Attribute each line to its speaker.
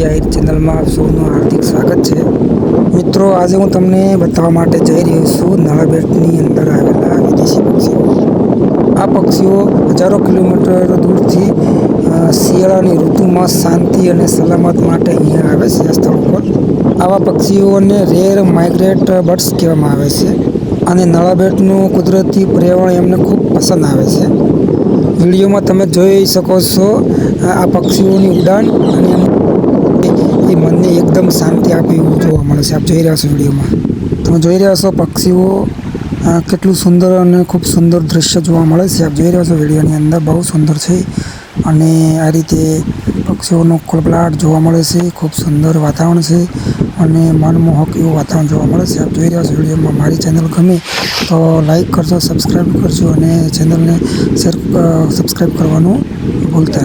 Speaker 1: આહિર ચેનલમાં આપ સૌનું હાર્દિક સ્વાગત છે। મિત્રો, આજે હું તમને બતાવવા માટે જઈ રહ્યો છું નળબેટની અંદર આવેલા વિદેશી પક્ષીઓ। આ પક્ષીઓ હજારો કિલોમીટર દૂરથી શિયાળાની ઋતુમાં શાંતિ અને સલામત માટે અહીંયા આવે છે આ સ્થળ ઉપર। આવા પક્ષીઓને રેર માઇગ્રેટ બર્ડ્સ કહેવામાં આવે છે અને નળબેટનું કુદરતી પર્યાવરણ એમને ખૂબ પસંદ આવે છે। વિડીયોમાં તમે જોઈ શકો છો આ પક્ષીઓની ઉડાન અને એ મનને એકદમ શાંતિ આપે એવું જોવા મળે છે। આપ જોઈ રહ્યા છો વિડીયોમાં, તમે જોઈ રહ્યા છો પક્ષીઓ કેટલું સુંદર અને ખૂબ સુંદર દૃશ્ય જોવા મળે છે। આપ જોઈ રહ્યા છો વિડીયોની અંદર બહુ સુંદર છે અને આ રીતે પક્ષીઓનો કલબલાટ જોવા મળે છે। ખૂબ સુંદર વાતાવરણ છે અને મનમોહક એવું વાતાવરણ જોવા મળે છે। આપ જોઈ રહ્યા છો વિડીયોમાં। મારી ચેનલ ગમે તો લાઈક કરજો, સબસ્ક્રાઈબ કરજો અને ચેનલને સબસ્ક્રાઈબ કરવાનું ભૂલતા નહીં।